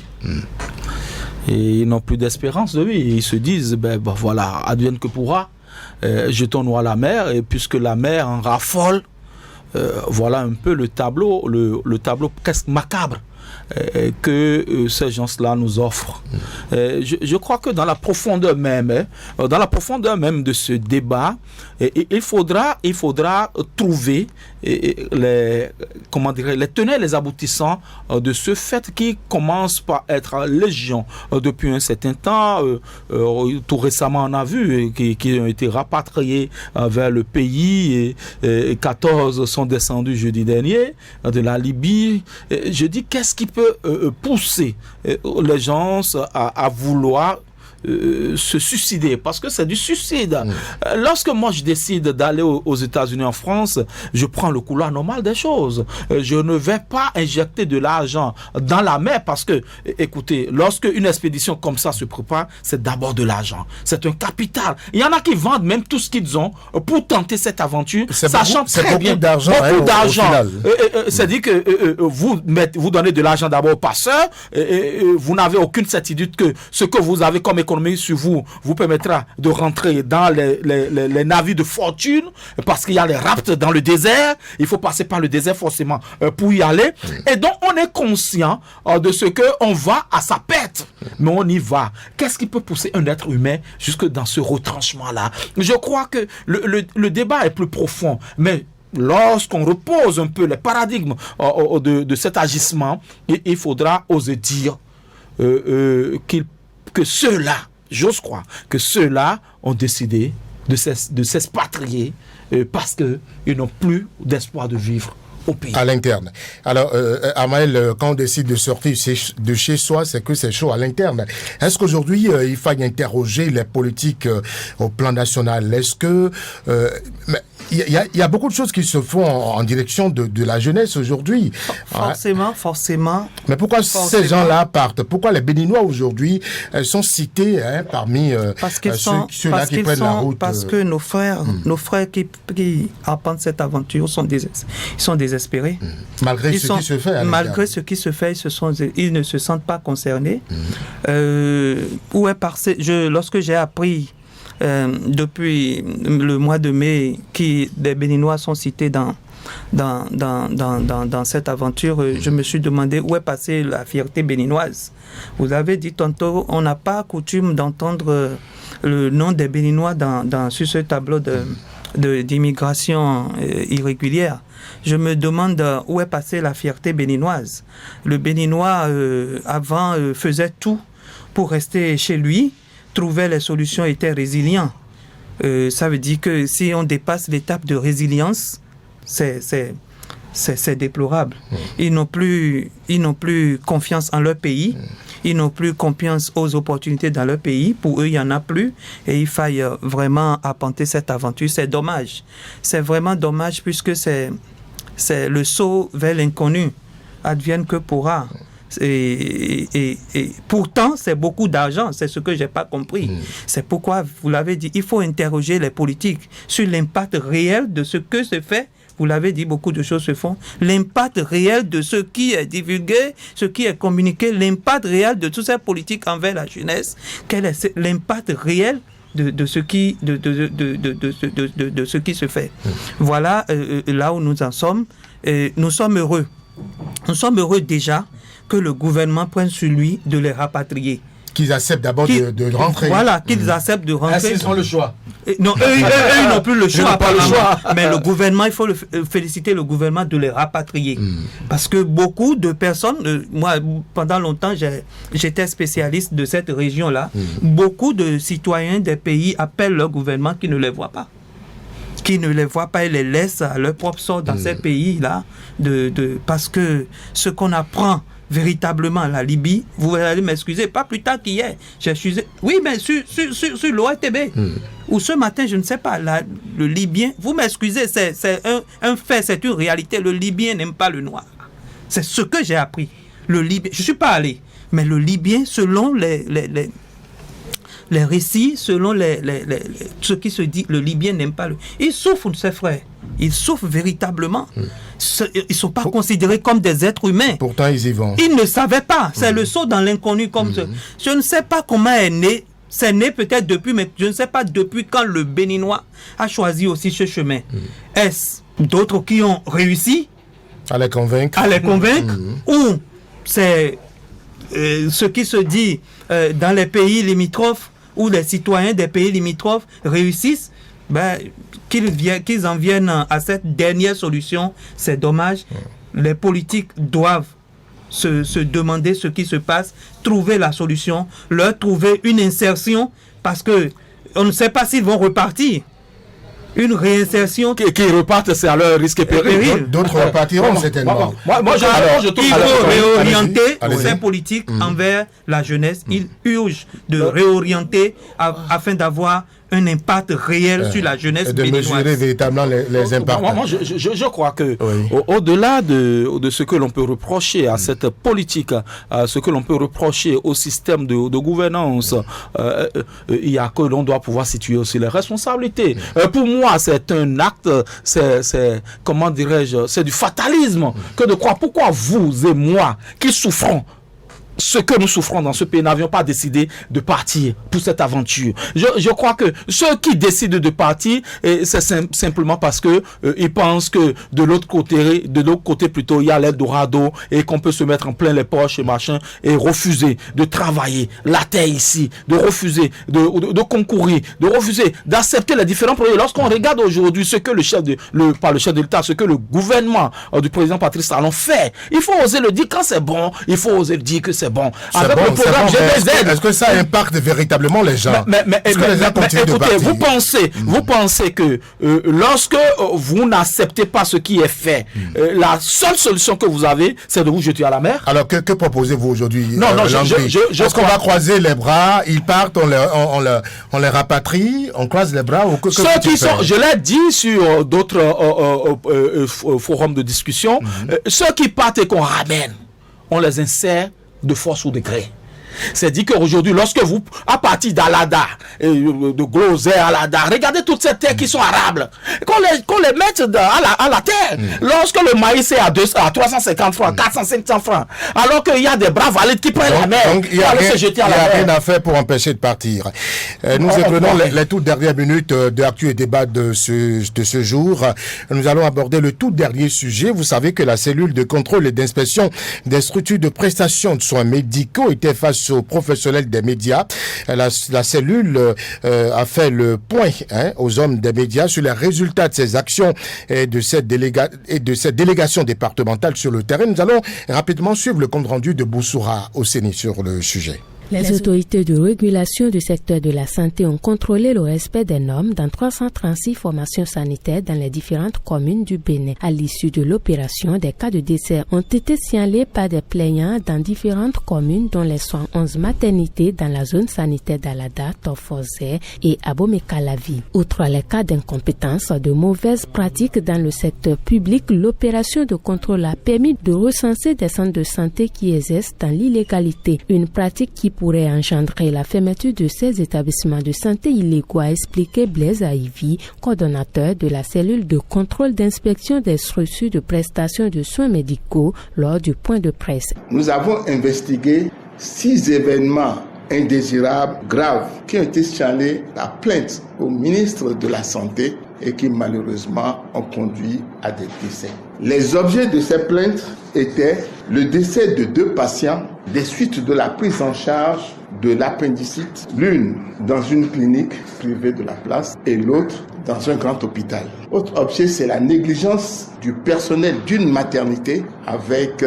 Et ils n'ont plus d'espérance de vie. Et ils se disent, voilà, advienne que pourra, jetons-nous à la mer, et puisque la mer en raffole, voilà un peu le tableau, le tableau presque macabre que ces gens-là nous offrent. Je crois que dans la profondeur même de ce débat, il faudra trouver les tenants et les aboutissants de ce fait qui commence par être légion depuis un certain temps. Tout récemment, on a vu qui ont été rapatriés vers le pays et 14 sont descendus jeudi dernier de la Libye. Je dis, qu'est-ce qui peut pousser les gens à vouloir se suicider, parce que c'est du suicide. Lorsque moi je décide d'aller aux États-Unis, en France, je prends le couloir normal des choses. Je ne vais pas injecter de l'argent dans la mer, parce que, écoutez, lorsque une expédition comme ça se prépare, c'est d'abord de l'argent. C'est un capital. Il y en a qui vendent même tout ce qu'ils ont pour tenter cette aventure, sachant très bien
d'argent,
beaucoup d'argent. C'est-à-dire que vous donnez de l'argent d'abord au passeur, vous n'avez aucune certitude que ce que vous avez comme économie sur vous permettra de rentrer dans les navires de fortune, parce qu'il y a les rapts dans le désert. Il faut passer par le désert forcément pour y aller. Et donc on est conscient de ce qu'on va à sa perte, mais on y va. Qu'est-ce qui peut pousser un être humain jusque dans ce retranchement-là? Je crois que le débat est plus profond, mais lorsqu'on repose un peu les paradigmes de cet agissement, il faudra oser dire que ceux-là, j'ose croire, que ceux-là ont décidé de s'expatrier parce qu'ils n'ont plus d'espoir de vivre au pays.
À l'interne. Alors, Armel, quand on décide de sortir de chez soi, c'est que c'est chaud à l'interne. Est-ce qu'aujourd'hui, il faut interroger les politiques au plan national? Est-ce que... il y a beaucoup de choses qui se font en direction de la jeunesse aujourd'hui.
Forcément.
Mais pourquoi ces gens-là partent? Pourquoi les Béninois aujourd'hui sont cités parmi ceux-là qui prennent la route?
Parce que nos frères qui arpentent cette aventure ils sont désespérés.
Malgré ce qui se fait.
Malgré ce qui se fait, ils ne se sentent pas concernés. Lorsque j'ai appris depuis le mois de mai, des Béninois sont cités dans dans cette aventure, je me suis demandé où est passée la fierté béninoise. Vous avez dit tantôt, on n'a pas coutume d'entendre le nom des Béninois sur ce tableau d'immigration irrégulière. Je me demande où est passée la fierté béninoise. Le Béninois, avant, faisait tout pour rester chez lui, trouvait les solutions, était résilient. Ça veut dire que si on dépasse l'étape de résilience, c'est déplorable. Ils n'ont plus confiance en leur pays. Ils n'ont plus confiance aux opportunités dans leur pays. Pour eux, il n'y en a plus. Et il faille vraiment appenter cette aventure. C'est dommage. C'est vraiment dommage puisque c'est le saut vers l'inconnu. Advienne que pourra. Et pourtant, c'est beaucoup d'argent. C'est ce que je n'ai pas compris. C'est pourquoi, vous l'avez dit, il faut interroger les politiques sur l'impact réel de ce que se fait. Vous l'avez dit, beaucoup de choses se font. L'impact réel de ce qui est divulgué, ce qui est communiqué, l'impact réel de toutes ces politiques envers la jeunesse. Quel est l'impact réel de ce qui se fait? Voilà là où nous en sommes. Nous sommes heureux. Nous sommes heureux déjà que le gouvernement prenne sur lui de les rapatrier.
Qu'ils acceptent d'abord de rentrer.
Voilà, qu'ils acceptent de rentrer.
Ils ont le choix.
Non, eux n'ont plus le choix. Pas le choix. Mais le gouvernement, il faut féliciter le gouvernement de les rapatrier. Parce que beaucoup de personnes, moi, pendant longtemps, j'étais spécialiste de cette région-là. Beaucoup de citoyens des pays appellent leur gouvernement qui ne les voit pas. Qui ne les voient pas et les laissent à leur propre sort dans ces pays-là. Parce que ce qu'on apprend véritablement la Libye, vous allez m'excuser, pas plus tard qu'hier, oui, mais sur l'ORTB, ou ce matin, je ne sais pas, le Libyen, vous m'excusez, c'est un fait, c'est une réalité, le Libyen n'aime pas le noir. C'est ce que j'ai appris. Le Libyen, je ne suis pas allé, mais le Libyen, selon les récits, selon ce qui se dit, le Libyen n'aime pas il souffre de ses frères. Ils souffrent véritablement. Ils ne sont pas considérés comme des êtres humains.
Pourtant, ils y vont.
Ils ne savaient pas. C'est le saut dans l'inconnu comme ça. Je ne sais pas comment est né. C'est né peut-être depuis, mais je ne sais pas depuis quand le Béninois a choisi aussi ce chemin. Est-ce d'autres qui ont réussi
à les convaincre,
ou c'est ce qui se dit dans les pays limitrophes, où les citoyens des pays limitrophes réussissent, qu'ils en viennent à cette dernière solution, c'est dommage. Les politiques doivent se demander ce qui se passe, trouver la solution, leur trouver une insertion, parce que on ne sait pas s'ils vont repartir. Une réinsertion
qui repartent, c'est à leur risque et péril.
D'autres repartiront certainement.
Il faut réorienter ces politiques envers la jeunesse. Il urge de réorienter afin d'avoir un impact réel sur la jeunesse béninoise.
De mesurer véritablement les impacts.
Moi, je crois que au-delà de ce que l'on peut reprocher à cette politique, à ce que l'on peut reprocher au système de gouvernance, il y a que l'on doit pouvoir situer aussi les responsabilités. Pour moi, c'est un acte, comment dirais-je, c'est du fatalisme que de croire. Pourquoi vous et moi, qui souffrons ce que nous souffrons dans ce pays, n'avions pas décidé de partir pour cette aventure. Je crois que ceux qui décident de partir, c'est simplement parce que ils pensent que de l'autre côté plutôt, il y a l'Eldorado et qu'on peut se mettre en plein les poches et machin et refuser de travailler la terre ici, de refuser de concourir, de refuser d'accepter les différents projets. Lorsqu'on regarde aujourd'hui ce que pas le chef de l'État, ce que le gouvernement du président Patrice Talon fait, il faut oser le dire quand c'est bon, il faut oser le dire que c'est bon. Avec le programme GDZ.
Est-ce que ça impacte véritablement les gens?
Est-ce que les gens continuent de partir? Vous pensez que lorsque vous n'acceptez pas ce qui est fait, la seule solution que vous avez, c'est de vous jeter à la mer?
Alors que proposez-vous aujourd'hui?
Est-ce
qu'on va croiser les bras, ils partent, on les rapatrie, on croise les bras?
Ceux qui sont, je l'ai dit sur d'autres forums de discussion, ceux qui partent et qu'on ramène, on les insère de force ou de gré. C'est dit qu'aujourd'hui, lorsque vous, à partir d'Alada, de Glosé, Alada, regardez toutes ces terres qui sont arables, qu'on les mette à la terre. Lorsque le maïs est à 350 francs, 400, 500 francs, alors qu'il y a des bras valides qui prennent la mer,
donc il n'y a rien à faire pour empêcher de partir. Nous écouterons les toutes dernières minutes d'actu et débat de ce jour. Nous allons aborder le tout dernier sujet. Vous savez que la cellule de contrôle et d'inspection des structures de prestation de soins médicaux était face aux professionnels des médias. La cellule a fait le point aux hommes des médias sur les résultats de ces actions et de cette délégation départementale sur le terrain. Nous allons rapidement suivre le compte rendu de Boussoura au CENI sur le sujet.
Les autorités de régulation du secteur de la santé ont contrôlé le respect des normes dans 336 formations sanitaires dans les différentes communes du Bénin. À l'issue de l'opération, des cas de décès ont été signalés par des plaignants dans différentes communes, dont les 111 maternités dans la zone sanitaire d'Alada, Tofozé et Abomey-Calavi. Outre les cas d'incompétence, de mauvaises pratiques dans le secteur public, l'opération de contrôle a permis de recenser des centres de santé qui exercent dans l'illégalité. Une pratique qui pourrait engendrer la fermeture de ces établissements de santé illégaux, a expliqué Blaise Aivi, coordonnateur de la cellule de contrôle d'inspection des structures de prestation de soins médicaux, lors du point de presse.
Nous avons investigué 6 événements indésirables graves qui ont été signalés à plainte au ministre de la Santé et qui malheureusement ont conduit à des décès. Les objets de ces plaintes étaient le décès de 2 patients des suites de la prise en charge de l'appendicite, l'une dans une clinique privée de la place et l'autre dans un grand hôpital. Autre objet, c'est la négligence du personnel d'une maternité avec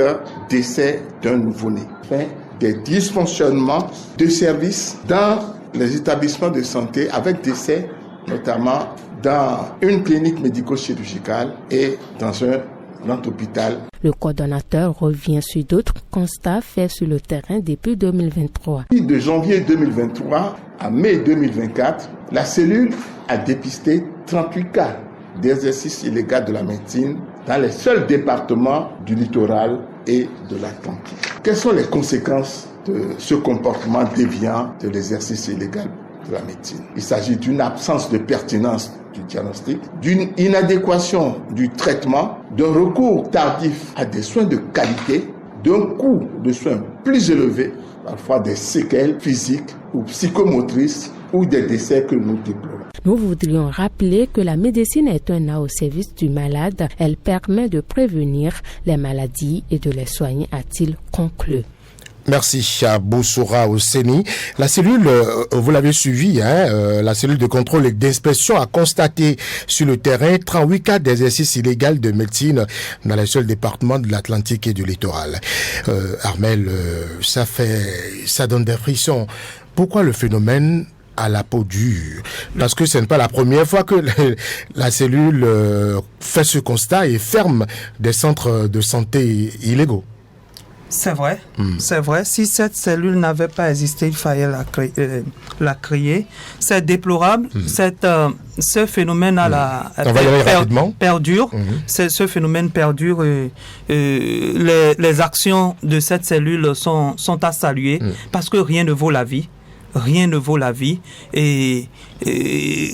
décès d'un nouveau-né. Enfin, des dysfonctionnements de services dans les établissements de santé avec décès, notamment dans une clinique médico-chirurgicale et dans un grand hôpital.
Le coordonnateur revient sur d'autres constats faits sur le terrain depuis 2023.
De janvier 2023 à mai 2024, la cellule a dépisté 38 cas d'exercice illégal de la médecine dans les seuls départements du littoral et de l'Atlantique. Quelles sont les conséquences de ce comportement déviant de l'exercice illégal de la médecine? Il s'agit d'une absence de pertinence du diagnostic, d'une inadéquation du traitement, d'un recours tardif à des soins de qualité, d'un coût de soins plus élevé, parfois des séquelles physiques ou psychomotrices ou des décès que nous déplorons.
Nous voudrions rappeler que la médecine est un art au service du malade. Elle permet de prévenir les maladies et de les soigner, a-t-il conclu.
Merci à Boussoura au CENI. La cellule, vous l'avez suivi, la cellule de contrôle et d'inspection a constaté sur le terrain 38 cas d'exercice illégal de médecine dans les seuls départements de l'Atlantique et du littoral. Armel, ça donne des frissons. Pourquoi le phénomène à la peau dure? Parce que ce n'est pas la première fois que la cellule fait ce constat et ferme des centres de santé illégaux.
C'est vrai, c'est vrai. Si cette cellule n'avait pas existé, il fallait la créer. C'est déplorable. Ce phénomène perdure. Ce phénomène perdure. Les actions de cette cellule sont à saluer parce que rien ne vaut la vie. Rien ne vaut la vie. Et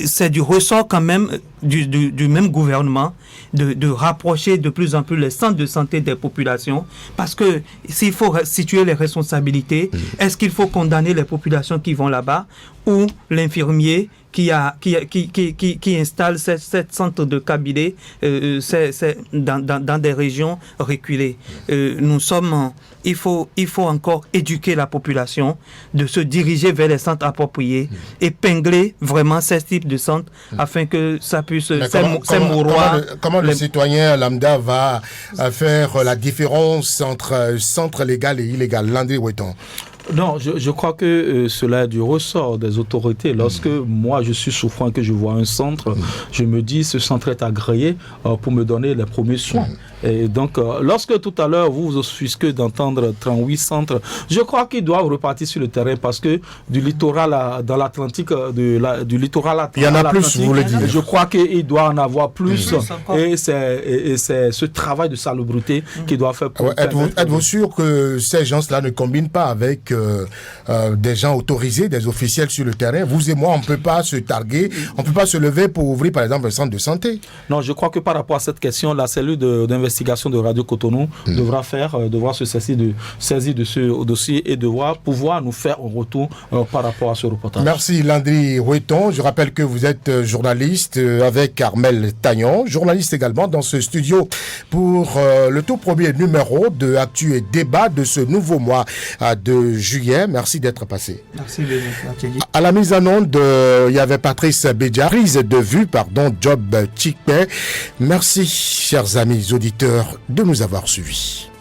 c'est du ressort quand même du même gouvernement de rapprocher de plus en plus les centres de santé des populations, parce que s'il faut situer les responsabilités, est-ce qu'il faut condamner les populations qui vont là-bas ou l'infirmier qui installe ces centres de cabinet dans des régions reculées? Il faut encore éduquer la population de se diriger vers les centres appropriés, épingler vraiment ces types de centres afin que ça puisse
comment le citoyen lambda va faire la différence entre centre légal et illégal? Landry Ouetton.
Non, je crois que cela est du ressort des autorités. Lorsque moi je suis souffrant et que je vois un centre, je me dis ce centre est agréé pour me donner les premiers soins. Et donc, lorsque tout à l'heure vous vous offusquez d'entendre 38 centres, je crois qu'ils doivent repartir sur le terrain parce que du littoral dans l'Atlantique, du littoral atlantique,
il y en a plus, vous voulez dire.
Je crois qu'il doit en avoir plus. Et c'est ce travail de salubrité qui doit faire.
Êtes-vous sûr que ces gens-là ne combinent pas avec avec des gens autorisés, des officiels sur le terrain. Vous et moi, on ne peut pas se targuer, on ne peut pas se lever pour ouvrir, par exemple, un centre de santé.
Non, je crois que par rapport à cette question, la cellule d'investigation de Radio Cotonou devra se saisir de ce dossier et devra pouvoir nous faire un retour par rapport à ce reportage.
Merci Landry Ouetton. Je rappelle que vous êtes journaliste avec Armel Tagnon, journaliste également dans ce studio pour le tout premier numéro de Actu et Débat de ce nouveau mois de juillet. Merci d'être passé.
Merci de m'accueillir.
À la mise en onde, il y avait Patrice Bédia, prise de vue, Job Chikpe. Merci, chers amis auditeurs, de nous avoir suivis.